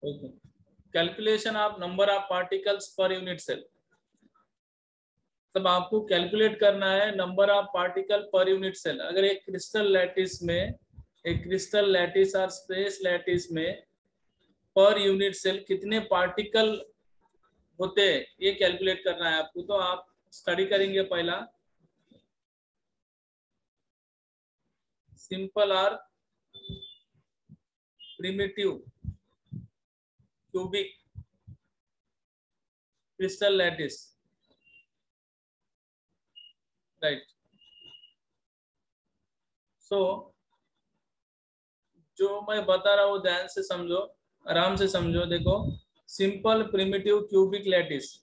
Okay, calculation of number of particles per unit cell. तब आपको calculate करना है number of particle per unit cell. अगर एक क्रिस्टल लैटिस में, एक क्रिस्टल लैटिस और स्पेस लैटिस में पर यूनिट सेल कितने पार्टिकल होते हैं, ये कैलकुलेट करना है आपको। तो आप स्टडी करेंगे पहला सिंपल और primitive cubic crystal lattice, right. So जो मैं बता रहा हूँ ध्यान से समझो, आराम से समझो। देखो, सिंपल प्रिमिटिव क्यूबिक लैटिस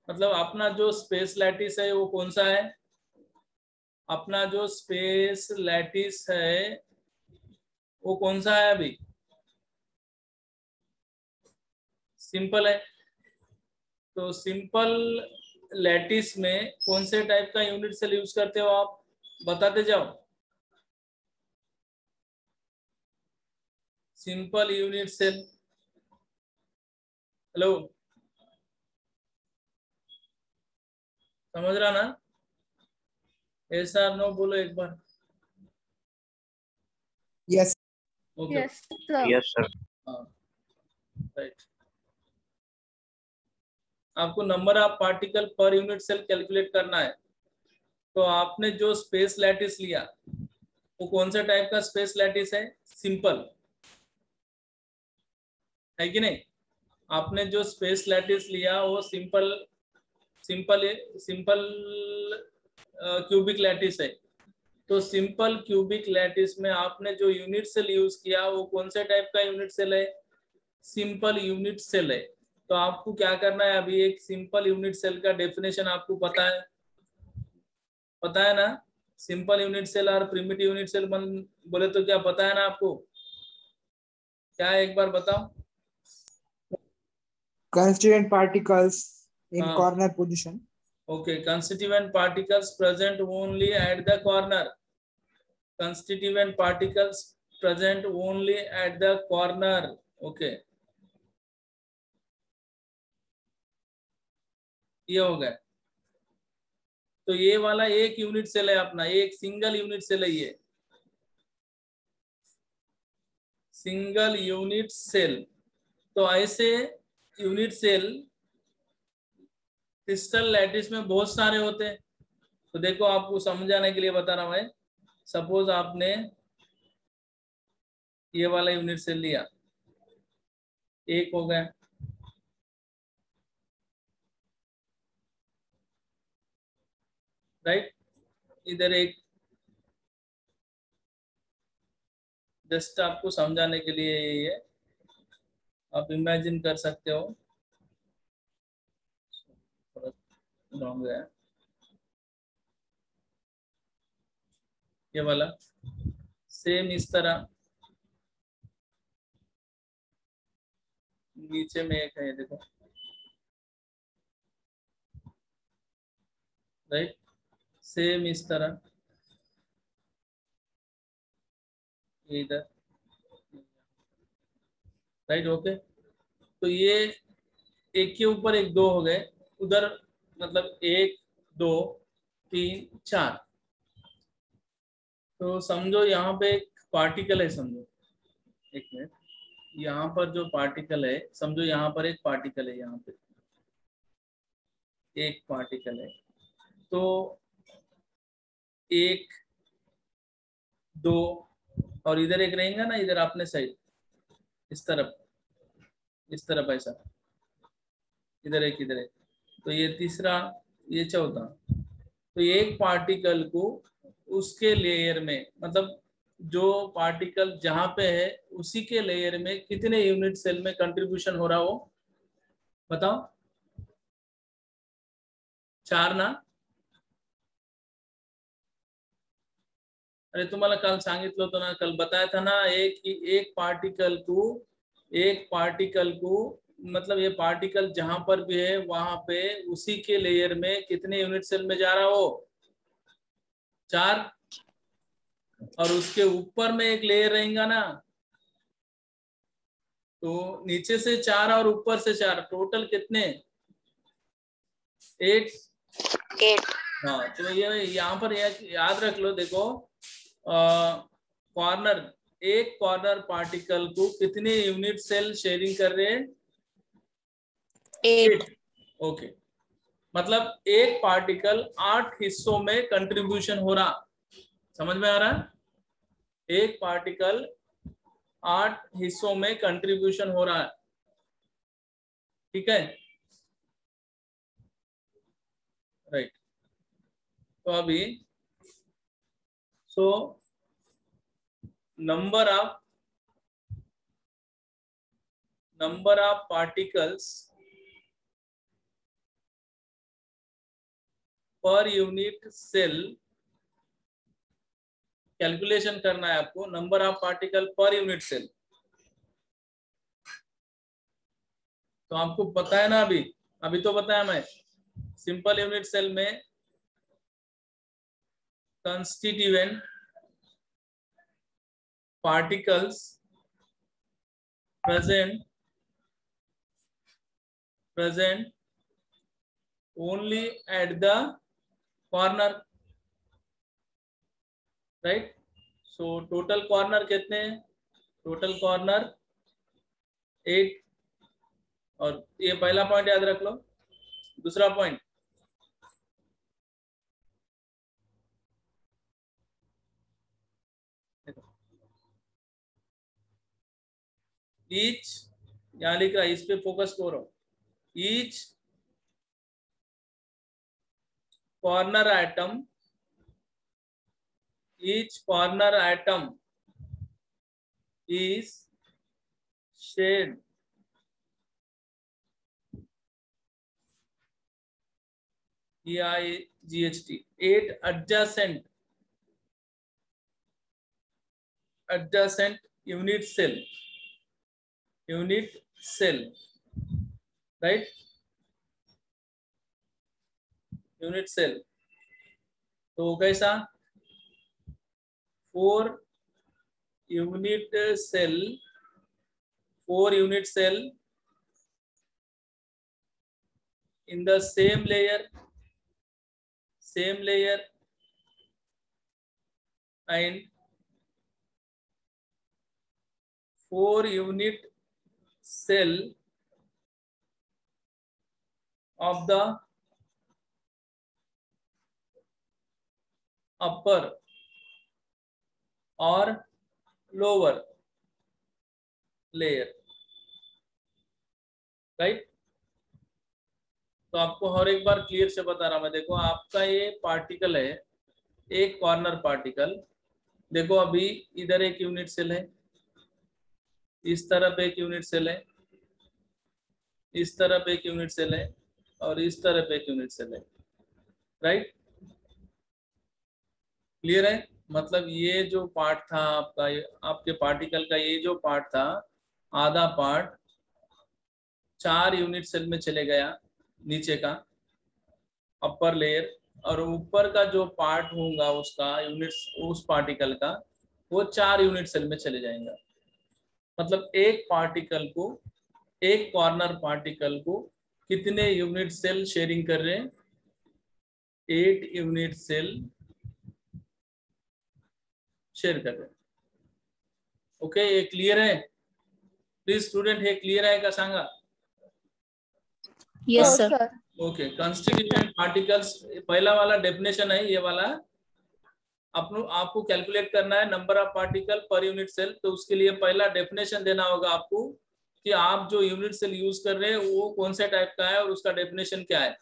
मतलब अपना जो स्पेस लैटिस है वो कौन सा है? अपना जो स्पेस लैटिस है वो कौन सा है? अभी सिंपल है। तो सिंपल लैटिस में कौन से टाइप का यूनिट सेल यूज करते हो आप? बताते जाओ। सिंपल यूनिट सेल, हेलो, समझ रहा ना? ऐसा नो बोलो एक बार। Yes okay, yes sir. Yes sir. हाँ, राइट। आपको number of particle per unit cell calculate करना है। तो आपने जो स्पेस लैटिस लिया वो कौन सा टाइप का स्पेस लैटिस है? सिंपल है कि नहीं? आपने जो स्पेस लैटिस लिया वो simple simple simple cubic lattice है। तो सिंपल क्यूबिक लैटिस में आपने जो यूनिट सेल यूज किया वो कौन से टाइप का यूनिट सेल है? सिंपल यूनिट सेल है। तो आपको क्या करना है, अभी एक सिंपल यूनिट सेल का डेफिनेशन आपको पता है? पता है ना? सिंपल यूनिट सेल और प्रिमिटिव यूनिट सेल बोले तो क्या पता है ना आपको? क्या है, एक बार बताओ। constituent particles in हाँ, corner position. okay, constituent particles present only at the corner. Constituent particles present only at the corner. Okay, ये हो गया। तो ये वाला एक यूनिट सेल है अपना, एक सिंगल यूनिट सेल है ये, सिंगल यूनिट सेल। तो ऐसे यूनिट सेल क्रिस्टल लैटिस में बहुत सारे होते हैं। तो देखो, आपको समझाने के लिए बता रहा हूं मैं। सपोज आपने ये वाला यूनिट सेल लिया, एक हो गया, राइट। इधर एक, जस्ट आपको समझाने के लिए ये आप इमेजिन कर सकते हो। रॉन्ग है ये वाला। सेम इस तरह नीचे में एक है, देखो, राइट। सेम इस तरह इधर, राइट। ओके, तो ये एक के ऊपर एक दो हो गए उधर, मतलब एक दो तीन चार। तो समझो यहाँ पे एक पार्टिकल है, समझो, एक मिनट, यहाँ पर जो पार्टिकल है, समझो यहाँ पर एक पार्टिकल है, यहाँ पे एक पार्टिकल है। तो एक दो और इधर एक रहेगा ना, इधर अपने साइड इस तरफ, इस तरफ ऐसा, इधर एक, इधर एक। तो ये तीसरा, ये चौथा। तो एक पार्टिकल को उसके लेयर में, मतलब जो पार्टिकल जहां पे है उसी के लेयर में कितने यूनिट सेल में कंट्रीब्यूशन हो रहा हो, बताओ। चार ना? अरे तुम्हाला काल सांगितलं होतं ना, कल बताया था ना, एक पार्टिकल को मतलब ये पार्टिकल जहां पर भी है वहां पे उसी के लेयर में कितने यूनिट सेल में जा रहा हो? चार। और उसके ऊपर में एक लेयर रहेगा ना, तो नीचे से 4 और ऊपर से 4, टोटल कितने? 8। हाँ, तो ये यहाँ पर याद रख लो। देखो कॉर्नर, एक कॉर्नर पार्टिकल को कितने यूनिट सेल शेयरिंग कर रहे हैं? 8। ओके, मतलब एक पार्टिकल 8 हिस्सों में कंट्रीब्यूशन हो रहा। समझ में आ रहा? एक पार्टिकल 8 हिस्सों में कंट्रीब्यूशन हो रहा है। ठीक है, राइट। तो अभी number of particles per unit cell, calculation करना है आपको। Number of particle per unit cell, तो आपको पता है ना, अभी तो बताया मैं। सिंपल यूनिट सेल में constituent particles present only at the corner, right? So total corner कितने हैं? Total corner 8। और ये पहला पॉइंट याद रख लो। दूसरा पॉइंट, ईच, यहां लिख रहा है, इस पे फोकस करो। Each corner item, each corner atom is shared EIGHT 8 adjacent unit cell, right? Unit cell, तो कैसा? 4 unit cell in the same layer and 4 unit cell of the upper और लोअर लेयर, राइट? तो आपको और एक बार clear से बता रहा मैं। देखो आपका ये पार्टिकल है, एक कॉर्नर पार्टिकल। देखो अभी इधर एक यूनिट सेल है, इस तरफ एक यूनिट सेल है, इस तरफ एक यूनिट सेल है, और इस तरफ एक यूनिट सेल है, राइट? क्लियर है? मतलब ये जो पार्ट था आपका, आपके पार्टिकल का ये जो पार्ट था, आधा पार्ट 4 यूनिट सेल में चले गया, नीचे का अपर लेयर, और ऊपर का जो पार्ट होगा उसका यूनिट्स, उस पार्टिकल का, वो 4 यूनिट सेल में चले जाएंगे। मतलब एक पार्टिकल को, एक कॉर्नर पार्टिकल को कितने यूनिट सेल शेयरिंग कर रहे हैं? 8 यूनिट सेल शेयर कर रहे हैं। ओके, ये क्लियर है? प्लीज स्टूडेंट, हे क्लियर आहे का सांगा? Yes sir. Okay, constituent particles, पहला वाला डेफिनेशन है ये वाला। आपको कैलकुलेट करना है number of particle per unit cell. तो उसके लिए पहला डेफिनेशन देना होगा आपको कि आप जो यूनिट सेल यूज कर रहे हैं वो कौन से टाइप का है और उसका डेफिनेशन क्या है।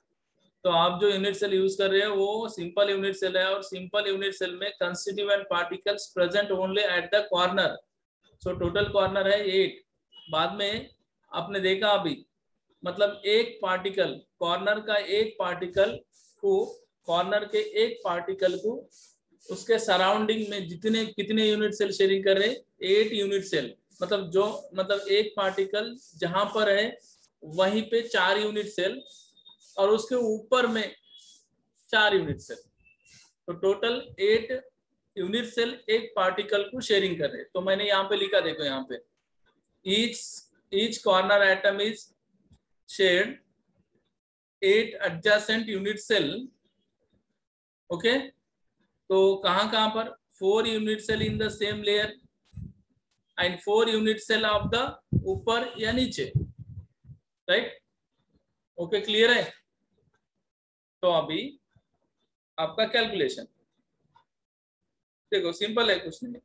तो आप जो यूनिट सेल यूज कर रहे हैं वो सिंपल यूनिट सेल है, और सिंपल यूनिट सेल में constituent particles present only at the corner. So total corner है 8। बाद में आपने देखा अभी, मतलब एक पार्टिकल, कॉर्नर का एक पार्टिकल को, कॉर्नर के एक पार्टिकल को उसके सराउंडिंग में कितने यूनिट सेल शेयरिंग कर रहे हैं? 8 यूनिट सेल। मतलब एक पार्टिकल जहां पर है वहीं पे 4 यूनिट सेल, और उसके ऊपर में 4 यूनिट सेल। तो टोटल 8 यूनिट सेल एक पार्टिकल को शेयरिंग कर रहे हैं। तो मैंने यहाँ पे लिखा, देखो यहाँ पे, each corner atom is shared 8 adjacent unit cell. Okay, तो कहाँ कहाँ पर 4 unit cell in the same layer and 4 unit cell of the ऊपर या नीचे, राइट? ओके, क्लियर है? तो अभी आपका कैलकुलेशन देखो, सिंपल है, कुछ नहीं।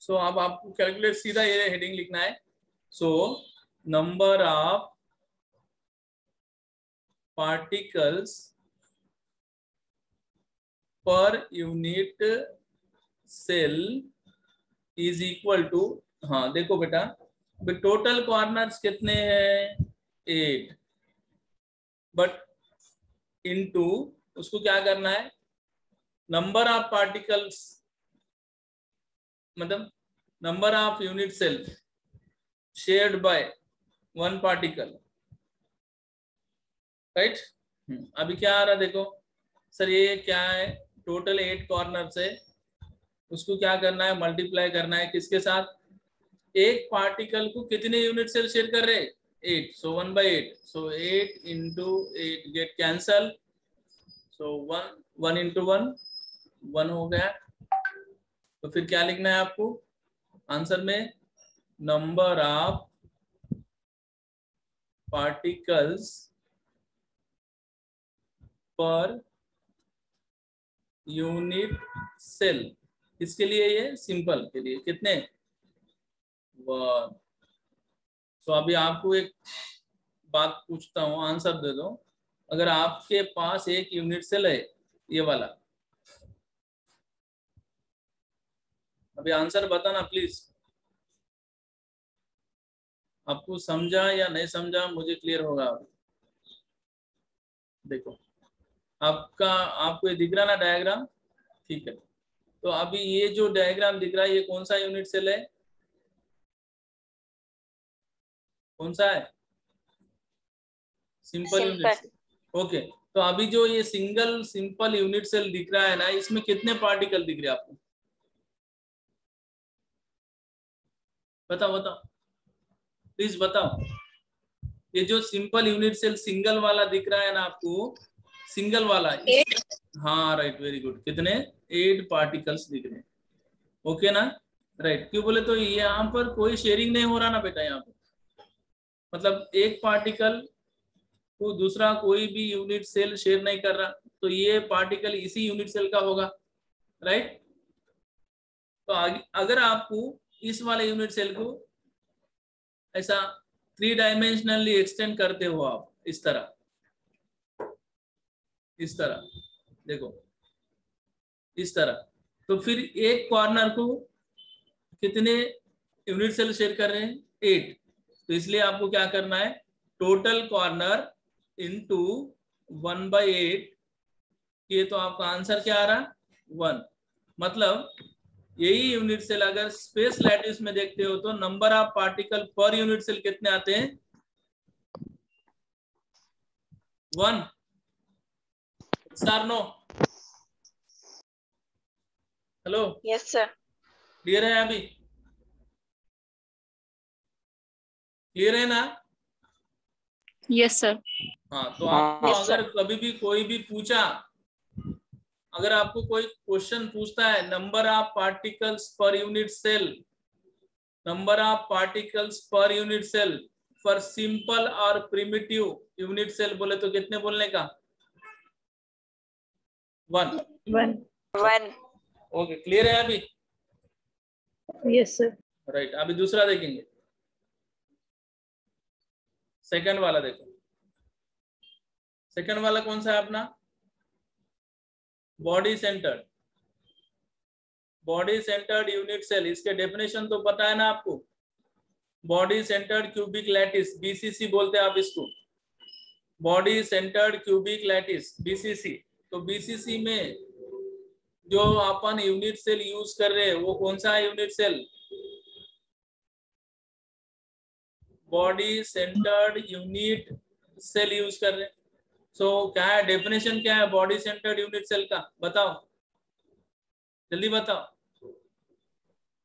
सो अब आपको कैलकुलेट सीधा ये हेडिंग लिखना है। So number of particles per unit cell is equal to, हाँ देखो बेटा, टोटल कॉर्नर्स कितने हैं? 8, बट इनटू उसको क्या करना है? नंबर ऑफ पार्टिकल्स, मतलब number of unit cell shared by one particle, right? अभी क्या आ रहा देखो सर, ये क्या है? टोटल 8 कॉर्नर्स है, उसको क्या करना है? मल्टीप्लाई करना है किसके साथ? एक पार्टिकल को कितने यूनिट सेल शेयर कर रहे? 8, सो 1/8, सो 8 into 8 गेट कैंसल, सो 1 into 1 1 हो गया। तो फिर क्या लिखना है आपको आंसर में? Number of particles per unit cell, इसके लिए ये सिंपल के लिए कितने? 1। तो अभी आपको एक बात पूछता हूँ, आंसर दे दो। अगर आपके पास एक यूनिट सेल है, ये वाला, अभी आंसर बताना प्लीज। आपको समझा या नहीं समझा मुझे क्लियर होगा। देखो आपका, आपको ये दिख रहा ना डायग्राम? ठीक है, तो अभी ये जो डायग्राम दिख रहा है, ये कौन सा यूनिट सेल है? कौन सा है? Simple unit cell. ओके, तो अभी जो ये सिंगल सिंपल यूनिट सेल दिख रहा है ना, इसमें कितने पार्टिकल दिख रहे हैं आपको? बताओ बताओ, प्लीज बताओ। ये जो सिंपल यूनिट सेल सिंगल वाला दिख रहा है ना आपको, सिंगल वाला, हाँ राइट, वेरी गुड। कितने? 8 पार्टिकल्स दिख रहे हैं। ओके ना? राइट। क्यों बोले तो यहाँ पर कोई शेयरिंग नहीं हो रहा ना बेटा, यहाँ पर मतलब एक पार्टिकल को दूसरा कोई भी यूनिट सेल शेयर नहीं कर रहा, तो ये पार्टिकल इसी यूनिट सेल का होगा, राइट? तो अगर आपको इस वाले यूनिट सेल को ऐसा 3 डायमेंशनली एक्सटेंड करते हो आप, इस तरह देखो, इस तरह, तो फिर एक कॉर्नर को कितने यूनिट सेल शेयर कर रहे हैं? 8। तो इसलिए आपको क्या करना है? टोटल कॉर्नर इनटू 1/8, ये तो आपका आंसर क्या आ रहा? 1। मतलब यही यूनिट सेल अगर स्पेस लैटिस में देखते हो तो number of particle per unit cell कितने आते हैं? 1। Sir no? Hello? Yes sir. Clear है? अभी क्लियर है ना? Yes sir. हाँ, तो आपको अगर कभी भी कोई भी पूछा, अगर आपको कोई क्वेश्चन पूछता है number of particles per unit cell, number of particles per unit cell for simple और प्रिमिटिव यूनिट सेल, बोले तो कितने बोलने का? 1। ओके, क्लियर है अभी? Yes sir. राइट। अभी दूसरा देखेंगे, सेकंड वाला देखो। सेकंड वाला कौन सा है अपना? Body centred, body centred unit cell. इसके डेफिनेशन तो पता है ना आपको? Body centred cubic lattice, BCC बोलते हैं आप इसको, body centred cubic lattice, BCC. तो बीसीसी में जो अपन यूनिट सेल यूज कर रहे हैं वो कौन सा है unit cell? Body centred unit cell use कर रहे हैं। सो क्या है डेफिनेशन, क्या है बॉडी सेंटर्ड यूनिट सेल का? बताओ, जल्दी बताओ।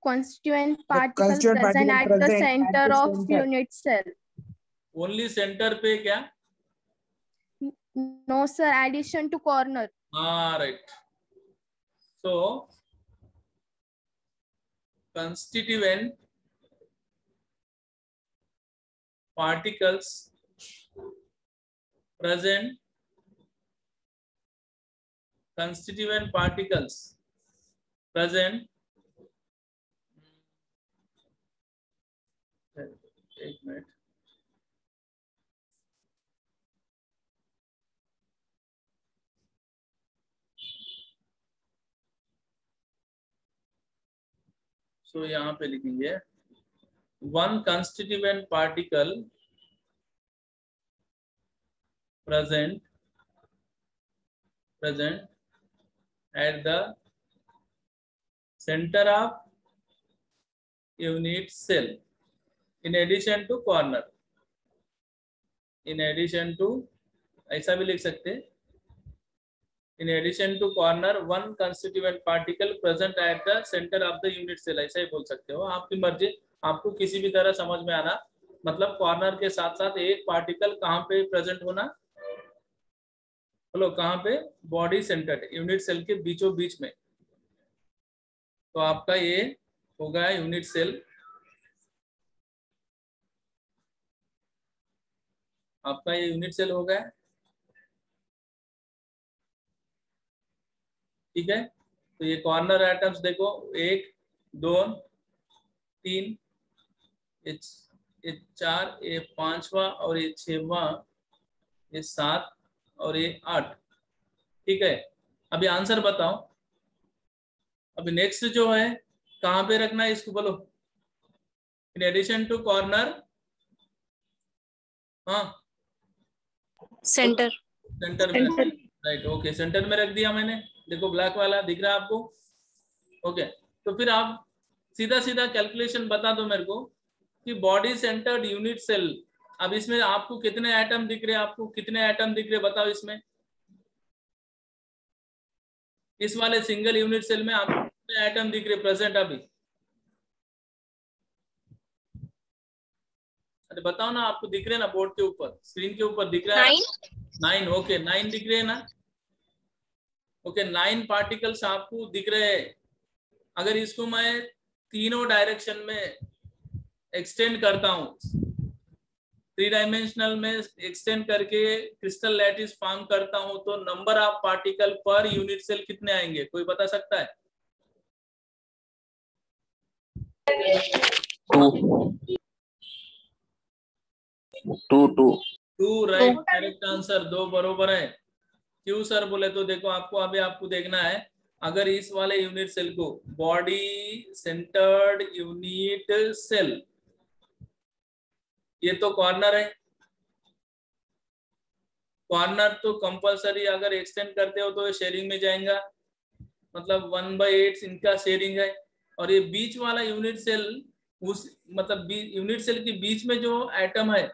constituent particle constituent present particle at the present center at the of center. unit cell. Only centre पे क्या? No sir, addition to corner. हाँ राइट. सो constituent particles present, constituent particles present, एक minute, सो यहाँ पे लिखेंगे one constituent particle present at the center of unit cell in addition to corner. In addition to, ऐसा भी लिख सकते हैं, in addition to corner one constituent particle present at the center of the unit cell, ऐसा ही बोल सकते हो, आपकी मर्जी, आपको किसी भी तरह समझ में आना. मतलब कॉर्नर के साथ साथ एक पार्टिकल कहाँ पे प्रेजेंट होना, बोलो कहाँ पे? बॉडी सेंटर्ड यूनिट सेल के बीचों बीच में. तो आपका ये होगा यूनिट सेल, आपका ये यूनिट सेल हो गया. ठीक है. तो ये कॉर्नर एटम्स देखो, 1 2 3, ये 4, ये 5वां और ये 6वां, ये 7 और ये 8. ठीक है. अभी आंसर बताओ. अभी नेक्स्ट जो है कहाँ पे रखना है इसको, बोलो. इन एडिशन टू कॉर्नर, हाँ Center. सेंटर में. राइट, ओके, सेंटर में रख दिया मैंने. देखो ब्लैक वाला दिख रहा है आपको. ओके. तो फिर आप सीधा सीधा कैलकुलेशन बता दो मेरे को कि बॉडी सेंटर्ड यूनिट सेल, अब इसमें आपको कितने एटम दिख रहे हैं, आपको कितने एटम दिख रहे बताओ इसमें. इस वाले सिंगल यूनिट सेल में आपको कितने एटम दिख रहे प्रेजेंट अभी? अरे बताओ ना, आपको दिख रहे हैं ना बोर्ड के ऊपर, स्क्रीन के ऊपर दिख रहा है? 9. ओके, 9 दिख रहे हैं ना. ओके, 9 पार्टिकल्स आपको दिख रहे हैं. अगर इसको मैं तीनों डायरेक्शन में एक्सटेंड करता हूँ, 3 डायमेंशनल में एक्सटेंड करके क्रिस्टल लैटिस फॉर्म करता हूं, तो number of particle per unit cell कितने आएंगे, कोई बता सकता है? 2 राइट, करेक्ट आंसर. 2 बरोबर है. क्यों सर बोले तो देखो, आपको अभी आपको देखना है, अगर इस वाले यूनिट सेल को बॉडी सेंटर्ड यूनिट सेल, ये तो कॉर्नर है. कॉर्नर तो कंपलसरी अगर एक्सटेंड करते हो तो शेयरिंग में जाएगा, मतलब 1/8 इनका शेयरिंग है. और ये बीच वाला यूनिट सेल, उस मतलब यूनिट सेल के बीच में जो एटम है,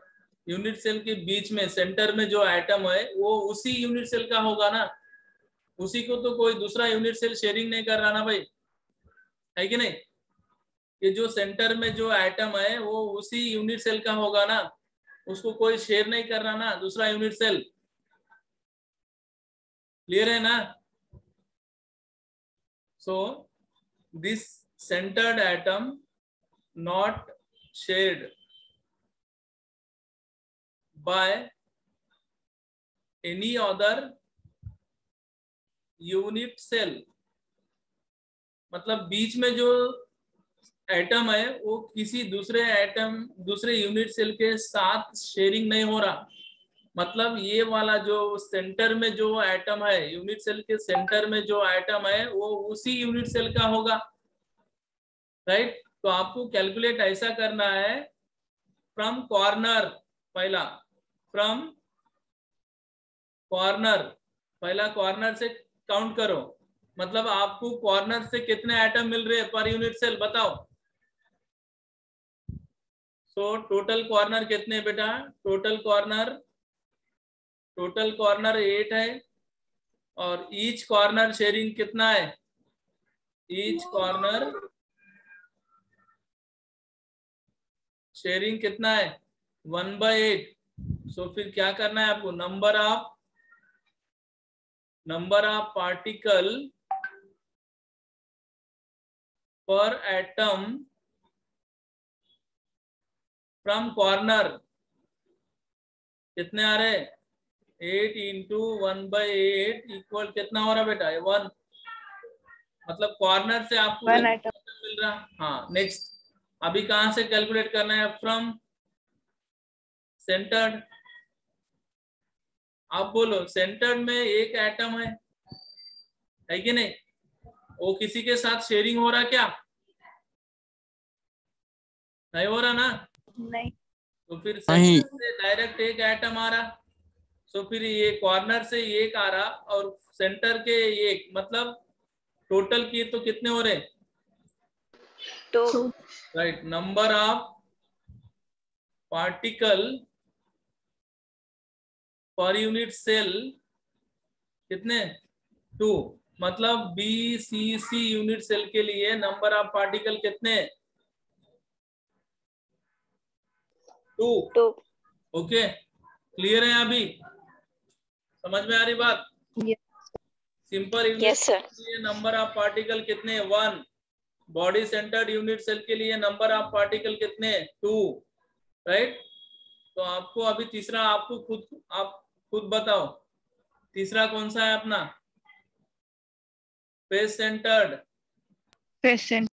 यूनिट सेल के बीच में सेंटर में जो एटम है वो उसी यूनिट सेल का होगा ना. उसी को तो कोई दूसरा यूनिट सेल शेयरिंग नहीं कर रहा ना भाई, है कि नहीं? ये जो सेंटर में जो एटम है वो उसी यूनिट सेल का होगा ना, उसको कोई शेयर नहीं कर रहा ना दूसरा यूनिट सेल. क्लियर है ना? So this centered atom not shared by any other unit cell. मतलब बीच में जो एटम है वो किसी दूसरे एटम, दूसरे यूनिट सेल के साथ शेयरिंग नहीं हो रहा. मतलब ये वाला जो सेंटर में जो एटम है, यूनिट सेल के सेंटर में जो एटम है वो उसी यूनिट सेल का होगा. राइट. तो आपको कैलकुलेट ऐसा करना है, फ्रॉम कॉर्नर, पहला फ्रॉम कॉर्नर, पहला कॉर्नर से काउंट करो. मतलब आपको कॉर्नर से कितने एटम मिल रहे हैं पर यूनिट सेल, बताओ. सो टोटल कॉर्नर कितने बेटा? टोटल कॉर्नर 8 है. और ईच कॉर्नर शेयरिंग कितना है? ईच कॉर्नर शेयरिंग कितना है 1/8। सो फिर क्या करना है आपको, नंबर ऑफ पार्टिकल पर एटम फ्रॉम कॉर्नर कितने आ रहे, 8 इंटू 1/8 इक्वल कितना हो रहा बेटा, 1। मतलब कॉर्नर से आपको 1 atom मिल रहा। हाँ नेक्स्ट, अभी कहां से कैलकुलेट करना है, फ्रॉम सेंटर्ड। आप बोलो सेंटर्ड में एक एटम है कि नहीं, वो किसी के साथ शेयरिंग हो रहा क्या, नहीं हो रहा ना, नहीं, तो फिर सेंटर से डायरेक्ट एक एटम आ रहा, तो फिर ये कॉर्नर से एक आ रहा और सेंटर के एक, मतलब टोटल किए तो कितने हो रहे, 2 right. Number of particle per unit cell कितने, 2। मतलब BCC यूनिट सेल के लिए नंबर ऑफ पार्टिकल कितने, 2। ओके, क्लियर है, अभी समझ में आ रही बात। Simple unit Yes, sir. के लिए नंबर ऑफ पार्टिकल कितने, 1। बॉडी सेंटर्ड यूनिट सेल के लिए नंबर ऑफ पार्टिकल कितने, 2, राइट। तो आपको अभी तीसरा, आपको आप खुद बताओ तीसरा कौन सा है अपना, face centred Patient.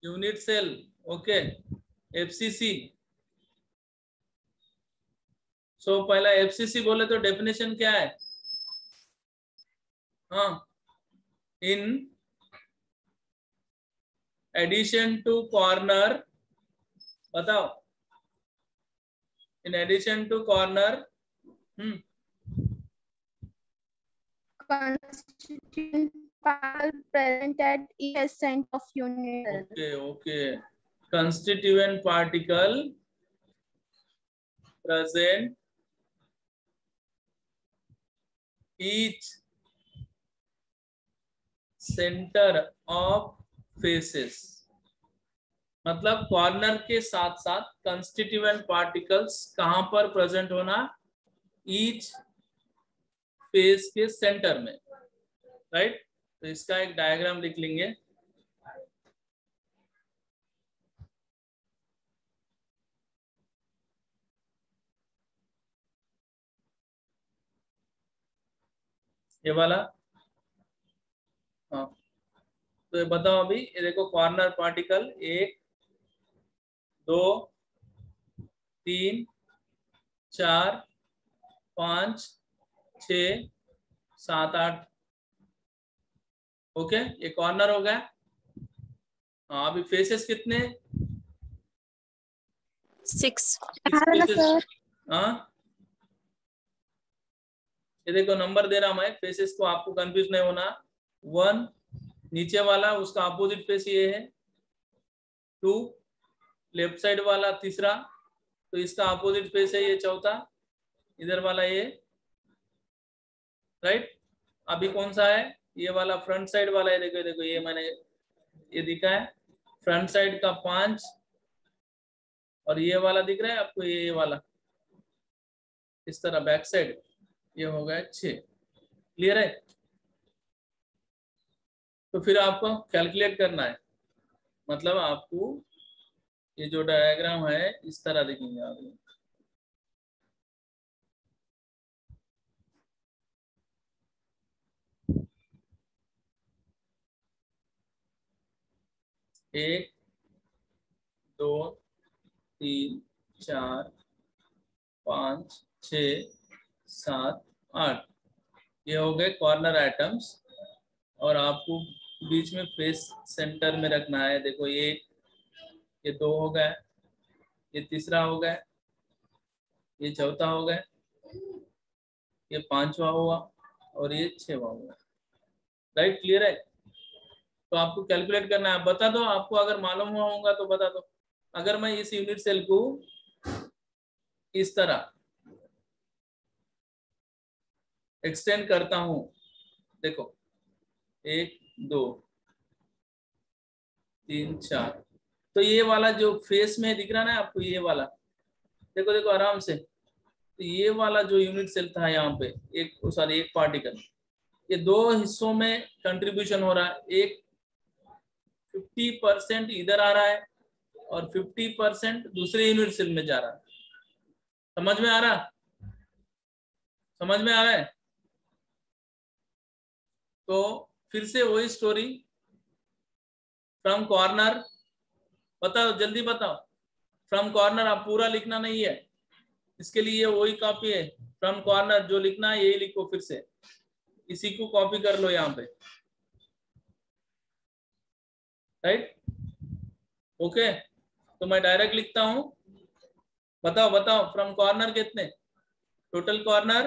Unit cell, okay, FCC। So पहला FCC बोले तो डेफिनेशन क्या है, हाँ, इन एडिशन टू कॉर्नर, बताओ, in addition to corner, constituent particle present at each center of unit cell. ओके, constituent particle present each center of faces। मतलब corner के साथ साथ कंस्टिट्यूएंट पार्टिकल्स कहां पर प्रेजेंट होना, ईच फेस के सेंटर में, राइट। तो इसका एक डायग्राम लिख लेंगे, ये वाला, हाँ। तो ये बताओ अभी, ये देखो कॉर्नर पार्टिकल 1 2 3 4 5 6 7 8, ओके, ये कॉर्नर हो गया। हाँ अभी फेसेस कितने, 6 हाँ, ये देखो नंबर दे रहा मैं फेसेस को, आपको कंफ्यूज नहीं होना। 1 नीचे वाला उसका अपोजिट फेस ये है, 2 लेफ्ट साइड वाला तीसरा, तो इसका अपोजिट फेस है ये चौथा, इधर वाला ये, राइट। अभी कौन सा है, ये वाला फ्रंट साइड वाला है, देखो देखो ये मैंने ये दिखा है, फ्रंट साइड का 5, और ये वाला दिख रहा है आपको, ये वाला इस तरह बैक साइड, ये हो गया 6। क्लियर है। तो फिर आपको कैलकुलेट करना है, मतलब आपको ये जो डायग्राम है इस तरह दिखेंगे आप, एक 2 3 4 5 6 7 8, ये हो गए कॉर्नर आइटम्स। और आपको बीच में फेस सेंटर में रखना है, देखो ये 2 हो गया, ये तीसरा हो गया, ये चौथा हो गया, ये 5वां हुआ, और ये 6वां हुआ, राइट। क्लियर है। तो आपको कैलकुलेट करना है, बता दो आपको, अगर मालूम हुआ होगा तो बता दो। अगर मैं इस यूनिट सेल को इस तरह एक्सटेंड करता हूं, देखो 1 2 3 4, तो ये वाला जो फेस में दिख रहा है ना आपको, ये वाला देखो देखो आराम से, तो ये वाला जो यूनिट सेल था यहाँ पे, एक पार्टिकल, ये दो हिस्सों में कंट्रीब्यूशन हो रहा है। एक 50% इधर आ रहा है और 50% दूसरे यूनिट सेल में जा रहा है। समझ में आ रहा है? समझ में आ रहा है? तो फिर से वही स्टोरी, फ्रॉम कॉर्नर, बताओ जल्दी बताओ, फ्रॉम कॉर्नर। आप पूरा लिखना नहीं है, इसके लिए वही कॉपी है, फ्रॉम कॉर्नर जो लिखना है यही लिखो, फिर से इसी को कॉपी कर लो यहाँ पे, राइट? ओके, तो मैं डायरेक्ट लिखता हूं, बताओ बताओ, फ्रॉम कॉर्नर कितने, टोटल कॉर्नर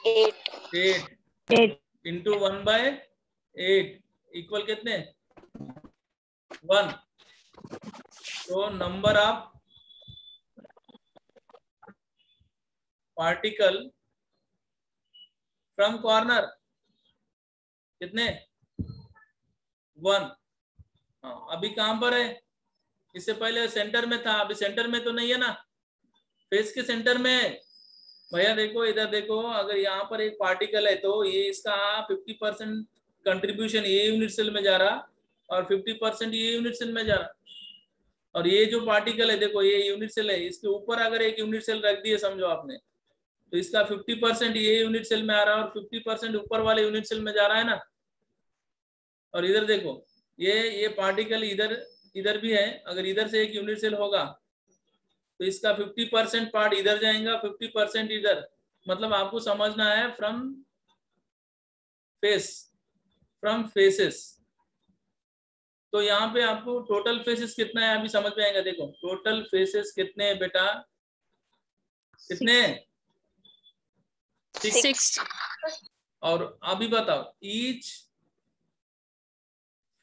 8 इंटू 1/8 इक्वल कितने, 1। तो number of particle from corner कितने, 1। हाँ, अभी कहां पर है, इससे पहले सेंटर में था, अभी सेंटर में तो नहीं है ना, फेस के सेंटर में है। भैया देखो इधर देखो, अगर यहाँ पर एक पार्टिकल है तो ये इसका 50% कंट्रीब्यूशन ये यूनिट सेल में जा रहा और 50% ये यूनिट सेल में जा रहा। और ये जो पार्टिकल है देखो, ये यूनिट सेल है, इसके ऊपर अगर एक यूनिट सेल रख दिए समझो आपने, तो इसका 50% ये यूनिट सेल में आ रहा है और 50% ऊपर वाले यूनिट सेल में जा रहा है ना। और इधर देखो, ये पार्टिकल इधर भी है, अगर इधर से एक यूनिट सेल होगा तो इसका 50% पार्ट इधर जाएगा, 50% इधर। मतलब आपको समझना है फ्रॉम फेसेस। तो यहाँ पे आपको टोटल फेसेस कितना है अभी समझ में आएगा। देखो टोटल फेसेस कितने हैं बेटा, कितने, 6। और अभी बताओ ईच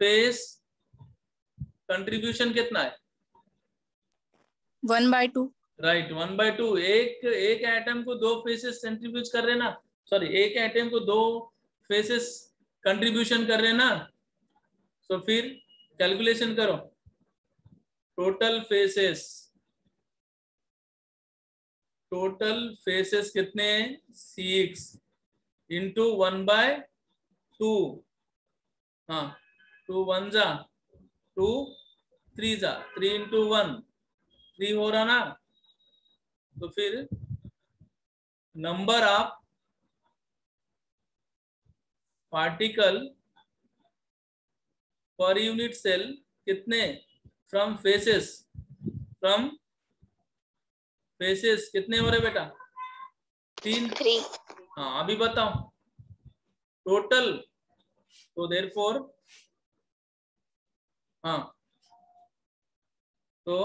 फेस कंट्रीब्यूशन कितना है, 1/2। राइट, 1/2। एक एटम को 2 फेसेस कंट्रीब्यूट कर रहे ना, सॉरी एक एटम को 2 फेसेस कंट्रीब्यूशन कर रहे ना। तो फिर कैलकुलेशन करो, टोटल फेसेस कितने, 6 इंटू 1/2। हाँ, 2 1 जा 2, 3 जा 3 इंटू 1 3 हो रहा ना। तो फिर number of particle per unit cell कितने, फ्रॉम फेसेस कितने हो रहे बेटा, 3। हाँ अभी बताओ टोटल, तो देयरफॉर हाँ, तो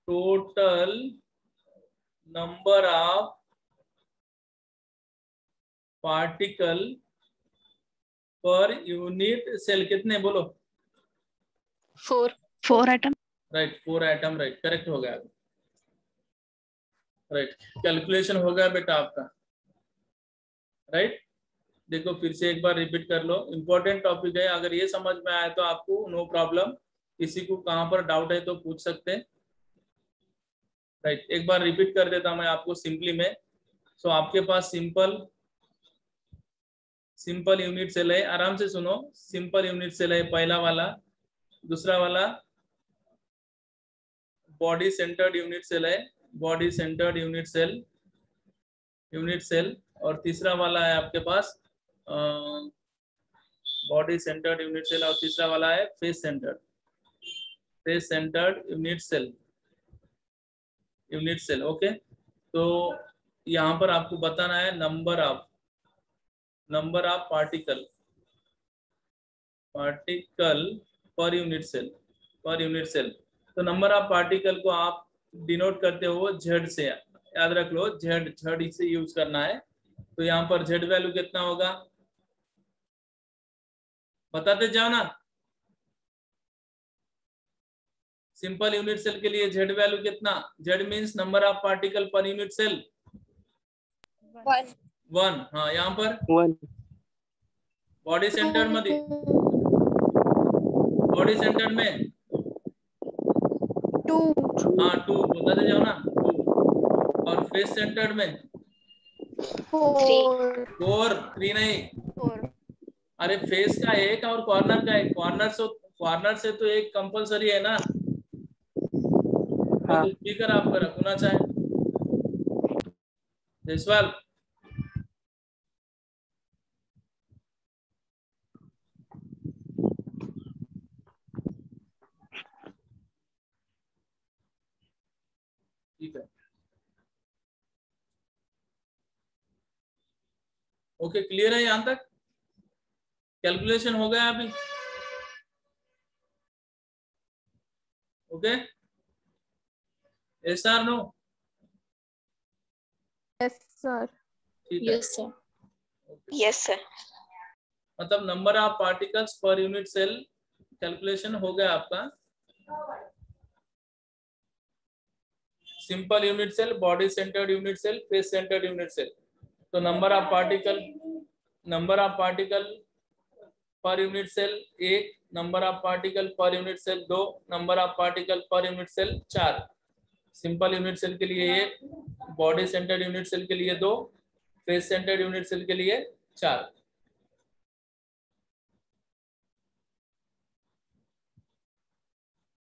total number of particle per unit cell कितने, बोलो 4 atom. Right, 4 atom, right, correct हो गया, राइट, कैलकुलेशन हो गया बेटा आपका, राइट। देखो फिर से एक बार रिपीट कर लो, इंपॉर्टेंट टॉपिक है, अगर ये समझ में आया तो आपको नो प्रॉब्लम, किसी को कहाँ पर डाउट है तो पूछ सकते हैं, राइट। एक बार रिपीट कर देता मैं आपको सिंपली में। सो आपके पास सिंपल यूनिट सेल है, आराम से सुनो, सिंपल यूनिट सेल है पहला वाला, दूसरा वाला बॉडी सेंटर्ड यूनिट सेल है, बॉडी सेंटर्ड यूनिट सेल, और तीसरा वाला है आपके पास बॉडी सेंटर्ड यूनिट सेल, और तीसरा वाला है face centred unit cell. Okay, तो यहाँ पर आपको बताना है number of particle per unit cell. तो नंबर ऑफ पार्टिकल को आप डिनोट करते हो Z से, याद रख लो, Z इसे यूज करना है। तो यहाँ पर Z वैल्यू कितना होगा, बताते जाओ ना। सिंपल यूनिट सेल के लिए Z वैल्यू कितना, Z means number of particle per unit cell 1। हाँ, यहाँ पर 1 बॉडी सेंटर मध्ये बॉडी सेंटर्ड में 2, हाँ 2 बताते जाओ ना 2, और फेस सेंटर्ड में 4, 4, 3 नहीं, 4. अरे फेस का एक और कॉर्नर का एक, कॉर्नर से तो एक कंपलसरी है ना, वो तो स्पीकर आपका रखना चाहे जयसवाल। ठीक है, ओके क्लियर है यहां तक? कैलकुलेशन हो गया अभी? Okay, yes or no? Yes, sir. ठीक है, Yes, sir. Yes, sir. मतलब number of particles per unit cell calculation हो गया आपका। Simple unit cell, body centred unit cell, face centred unit cell. तो number of particle per unit cell 1, number of particle per unit cell 2, number of particle per unit cell 4। Simple unit cell के लिए 1, body centred unit cell के लिए 2, face centred unit cell के लिए 4।